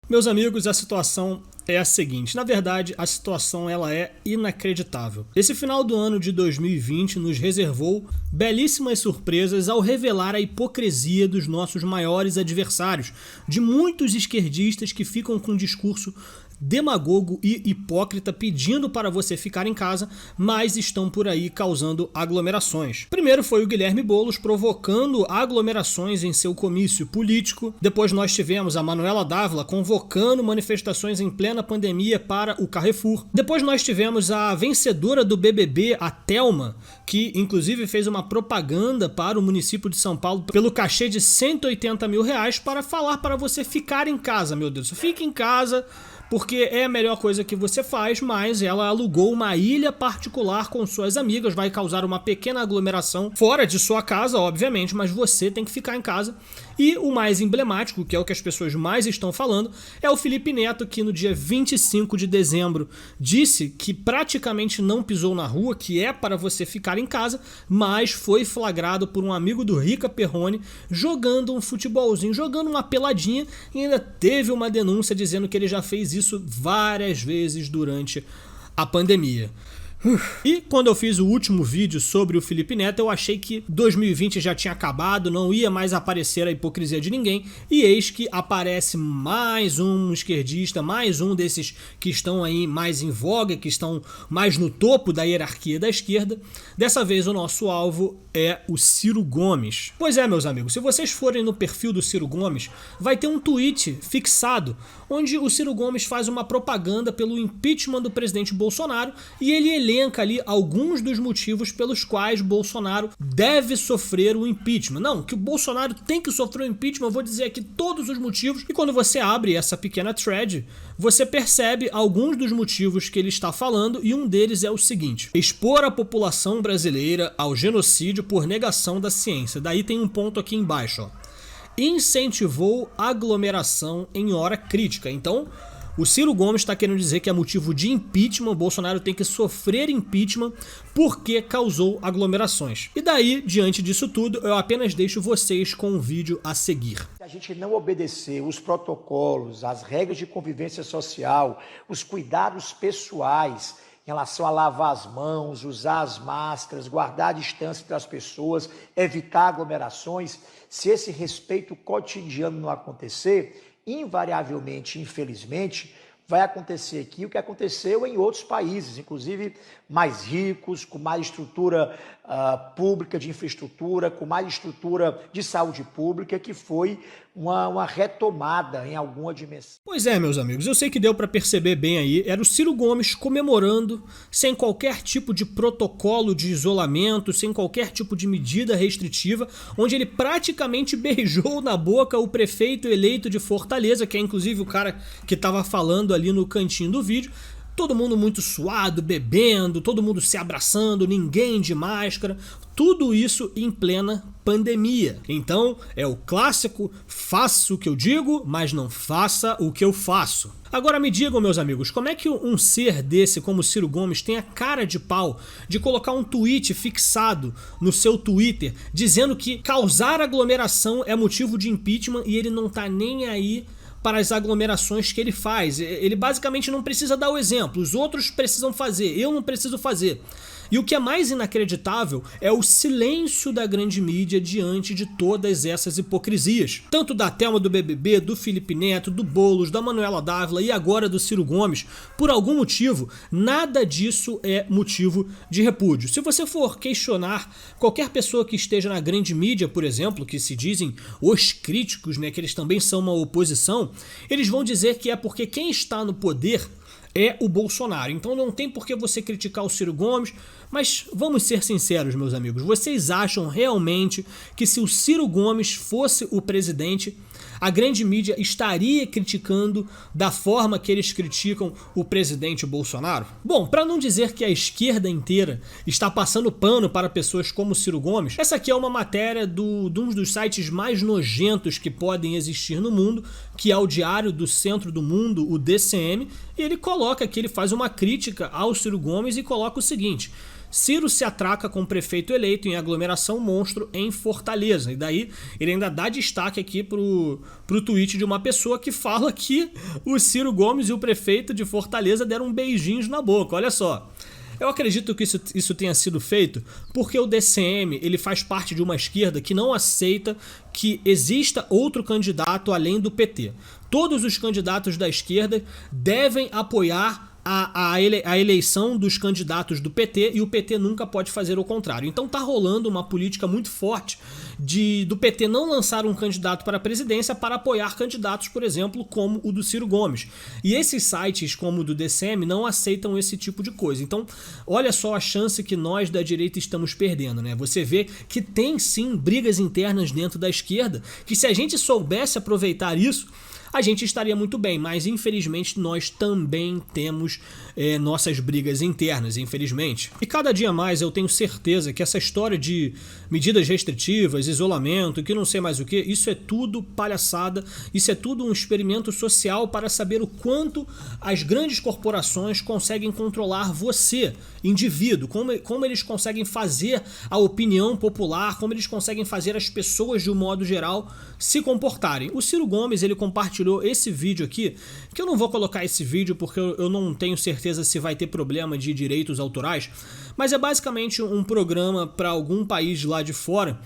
Meus amigos, a situação é a seguinte. Na verdade, a situação ela é inacreditável. Esse final do ano de 2020 nos reservou belíssimas surpresas ao revelar a hipocrisia dos nossos maiores adversários, de muitos esquerdistas que ficam com um discurso demagogo e hipócrita pedindo para você ficar em casa, mas estão por aí causando aglomerações. Primeiro foi o Guilherme Boulos provocando aglomerações em seu comício político. Depois nós tivemos a Manuela Dávila convocando manifestações em plena pandemia para o Carrefour. Depois nós tivemos a vencedora do BBB, a Thelma, que inclusive fez uma propaganda para o município de São Paulo pelo cachê de R$180 mil para falar para você ficar em casa, meu Deus. Fique em casa, porque é a melhor coisa que você faz, mas ela alugou uma ilha particular com suas amigas, vai causar uma pequena aglomeração fora de sua casa, obviamente, mas você tem que ficar em casa. E o mais emblemático, que é o que as pessoas mais estão falando, é o Felipe Neto, que no dia 25 de dezembro disse que praticamente não pisou na rua, que é para você ficar em casa, mas foi flagrado por um amigo do Rica Perrone jogando um futebolzinho, jogando uma peladinha, e ainda teve uma denúncia dizendo que ele já fez isso várias vezes durante a pandemia. E quando eu fiz o último vídeo sobre o Felipe Neto, eu achei que 2020 já tinha acabado, não ia mais aparecer a hipocrisia de ninguém, e eis que aparece mais um esquerdista, mais um desses que estão aí mais em voga, que estão mais no topo da hierarquia da esquerda. Dessa vez o nosso alvo é o Ciro Gomes. Pois é, meus amigos, se vocês forem no perfil do Ciro Gomes, vai ter um tweet fixado, onde o Ciro Gomes faz uma propaganda pelo impeachment do presidente Bolsonaro, e ele elenca ali alguns dos motivos pelos quais Bolsonaro deve sofrer o impeachment. Não, que o Bolsonaro tem que sofrer o impeachment, eu vou dizer aqui todos os motivos, e quando você abre essa pequena thread, você percebe alguns dos motivos que ele está falando, e um deles é o seguinte: expor a população brasileira ao genocídio por negação da ciência. Daí tem um ponto aqui embaixo, ó. Incentivou aglomeração em hora crítica. Então, o Ciro Gomes está querendo dizer que é motivo de impeachment, Bolsonaro tem que sofrer impeachment porque causou aglomerações. E daí, diante disso tudo, eu apenas deixo vocês com o vídeo a seguir. Se a gente não obedecer os protocolos, as regras de convivência social, os cuidados pessoais em relação a lavar as mãos, usar as máscaras, guardar a distância entre as pessoas, evitar aglomerações, se esse respeito cotidiano não acontecer, invariavelmente, infelizmente, vai acontecer aqui o que aconteceu em outros países, inclusive mais ricos, com mais estrutura pública de infraestrutura, com mais estrutura de saúde pública, que foi uma retomada em alguma dimensão. Pois é, meus amigos, eu sei que deu para perceber bem aí, era o Ciro Gomes comemorando, sem qualquer tipo de protocolo de isolamento, sem qualquer tipo de medida restritiva, onde ele praticamente beijou na boca o prefeito eleito de Fortaleza, que é inclusive o cara que estava falando ali no cantinho do vídeo. Todo mundo muito suado, bebendo, todo mundo se abraçando, ninguém de máscara, tudo isso em plena pandemia. Então é o clássico, faça o que eu digo, mas não faça o que eu faço. Agora me digam, meus amigos, como é que um ser desse como Ciro Gomes tem a cara de pau de colocar um tweet fixado no seu Twitter dizendo que causar aglomeração é motivo de impeachment e ele não tá nem aí para as aglomerações que ele faz. Ele basicamente não precisa dar o exemplo, os outros precisam fazer, eu não preciso fazer. E o que é mais inacreditável é o silêncio da grande mídia diante de todas essas hipocrisias. Tanto da Thelma do BBB, do Felipe Neto, do Boulos, da Manuela Dávila e agora do Ciro Gomes. Por algum motivo, nada disso é motivo de repúdio. Se você for questionar qualquer pessoa que esteja na grande mídia, por exemplo, que se dizem os críticos, né, que eles também são uma oposição, eles vão dizer que é porque quem está no poder é o Bolsonaro. Então não tem por que você criticar o Ciro Gomes, mas vamos ser sinceros, meus amigos, vocês acham realmente que se o Ciro Gomes fosse o presidente, a grande mídia estaria criticando da forma que eles criticam o presidente Bolsonaro? Bom, para não dizer que a esquerda inteira está passando pano para pessoas como Ciro Gomes, essa aqui é uma matéria de um dos sites mais nojentos que podem existir no mundo, que é o Diário do Centro do Mundo, o DCM, e ele coloca que ele faz uma crítica ao Ciro Gomes e coloca o seguinte: Ciro se atraca com o prefeito eleito em aglomeração monstro em Fortaleza. E daí ele ainda dá destaque aqui pro tweet de uma pessoa que fala que o Ciro Gomes e o prefeito de Fortaleza deram beijinhos na boca. Olha só. Eu acredito que isso tenha sido feito porque o DCM ele faz parte de uma esquerda que não aceita que exista outro candidato além do PT. Todos os candidatos da esquerda devem apoiar a eleição dos candidatos do PT e o PT nunca pode fazer o contrário. Então tá rolando uma política muito forte do PT não lançar um candidato para a presidência para apoiar candidatos, por exemplo, como o do Ciro Gomes. E esses sites como o do DCM não aceitam esse tipo de coisa. Então, olha só a chance que nós da direita estamos perdendo, né? Você vê que tem sim brigas internas dentro da esquerda, que se a gente soubesse aproveitar isso, a gente estaria muito bem, mas infelizmente nós também temos nossas brigas internas, infelizmente. E cada dia mais eu tenho certeza que essa história de medidas restritivas, isolamento, que não sei mais o que, isso é tudo palhaçada, isso é tudo um experimento social para saber o quanto as grandes corporações conseguem controlar você, indivíduo, como eles conseguem fazer a opinião popular, como eles conseguem fazer as pessoas de um modo geral se comportarem. O Ciro Gomes, ele compartilhou esse vídeo aqui, que eu não vou colocar esse vídeo porque eu não tenho certeza se vai ter problema de direitos autorais, mas é basicamente um programa para algum país lá de fora,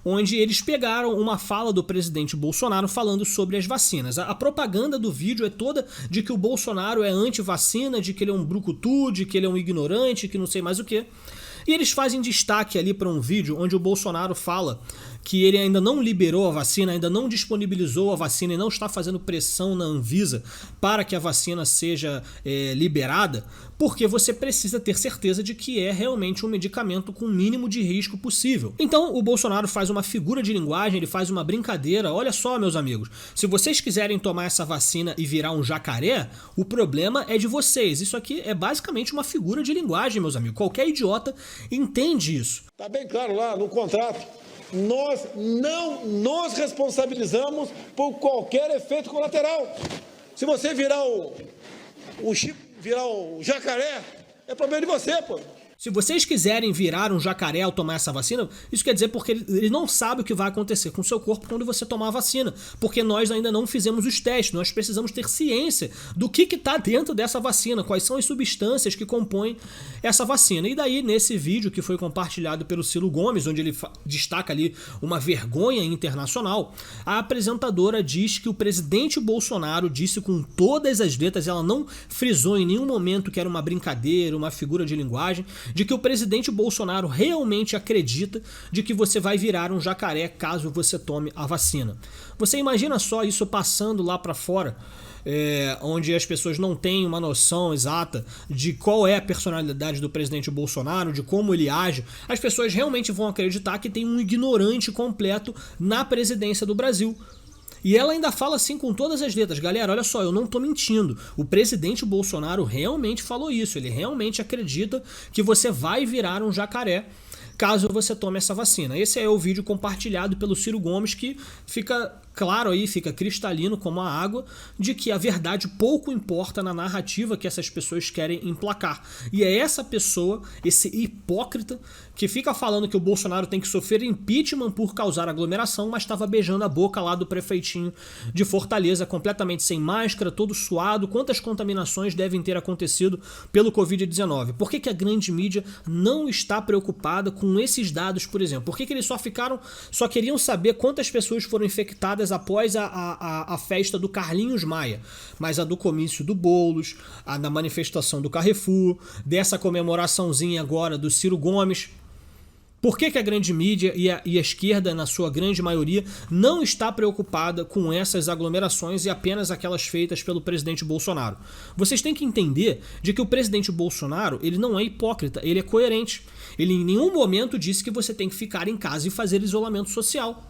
onde eles pegaram uma fala do presidente Bolsonaro falando sobre as vacinas. A propaganda do vídeo é toda de que o Bolsonaro é anti-vacina, de que ele é um brucutu, de que ele é um ignorante, que não sei mais o que. E eles fazem destaque ali para um vídeo onde o Bolsonaro fala que ele ainda não liberou a vacina, ainda não disponibilizou a vacina e não está fazendo pressão na Anvisa para que a vacina seja liberada, porque você precisa ter certeza de que é realmente um medicamento com o mínimo de risco possível. Então o Bolsonaro faz uma figura de linguagem, ele faz uma brincadeira. Olha só, meus amigos, se vocês quiserem tomar essa vacina e virar um jacaré, o problema é de vocês. Isso aqui é basicamente uma figura de linguagem, meus amigos. Qualquer idiota entende isso. Tá bem claro lá no contrato. Nós não nos responsabilizamos por qualquer efeito colateral. Se você virar o jacaré, é problema de você, pô. Se vocês quiserem virar um jacaré ao tomar essa vacina, isso quer dizer porque ele não sabe o que vai acontecer com o seu corpo quando você tomar a vacina, porque nós ainda não fizemos os testes, nós precisamos ter ciência do que está dentro dessa vacina, quais são as substâncias que compõem essa vacina. E daí, nesse vídeo que foi compartilhado pelo Ciro Gomes, onde ele destaca ali uma vergonha internacional, a apresentadora diz que o presidente Bolsonaro disse com todas as letras, ela não frisou em nenhum momento que era uma brincadeira, uma figura de linguagem, de que o presidente Bolsonaro realmente acredita de que você vai virar um jacaré caso você tome a vacina. Você imagina só isso passando lá para fora, onde as pessoas não têm uma noção exata de qual é a personalidade do presidente Bolsonaro, de como ele age. As pessoas realmente vão acreditar que tem um ignorante completo na presidência do Brasil. E ela ainda fala assim com todas as letras: galera, olha só, eu não tô mentindo, o presidente Bolsonaro realmente falou isso, ele realmente acredita que você vai virar um jacaré caso você tome essa vacina. Esse é o vídeo compartilhado pelo Ciro Gomes, que fica claro aí, fica cristalino como a água, de que a verdade pouco importa na narrativa que essas pessoas querem emplacar. E é essa pessoa, esse hipócrita, que fica falando que o Bolsonaro tem que sofrer impeachment por causar aglomeração, mas estava beijando a boca lá do prefeitinho de Fortaleza, completamente sem máscara, todo suado. Quantas contaminações devem ter acontecido pelo Covid-19? Por que a grande mídia não está preocupada com esses dados, por exemplo? Por que eles só queriam saber quantas pessoas foram infectadas após a festa do Carlinhos Maia, mas a do comício do Boulos, a da manifestação do Carrefour, dessa comemoraçãozinha agora do Ciro Gomes? Por que a grande mídia e a esquerda, na sua grande maioria, não está preocupada com essas aglomerações e apenas aquelas feitas pelo presidente Bolsonaro? Vocês têm que entender de que o presidente Bolsonaro, ele não é hipócrita, ele é coerente. Ele em nenhum momento disse que você tem que ficar em casa e fazer isolamento social.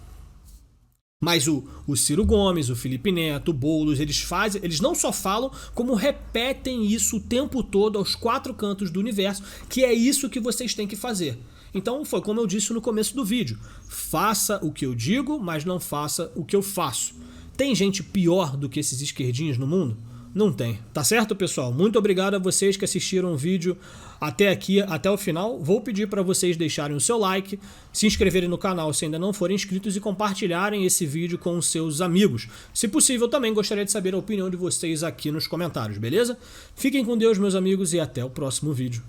Mas o Ciro Gomes, o Felipe Neto, o Boulos, eles não só falam, como repetem isso o tempo todo aos quatro cantos do universo, que é isso que vocês têm que fazer. Então foi como eu disse no começo do vídeo: faça o que eu digo, mas não faça o que eu faço. Tem gente pior do que esses esquerdinhos no mundo? Não tem. Tá certo, pessoal? Muito obrigado a vocês que assistiram o vídeo até aqui, até o final. Vou pedir para vocês deixarem o seu like, se inscreverem no canal se ainda não forem inscritos e compartilharem esse vídeo com os seus amigos. Se possível, também gostaria de saber a opinião de vocês aqui nos comentários, beleza? Fiquem com Deus, meus amigos, e até o próximo vídeo.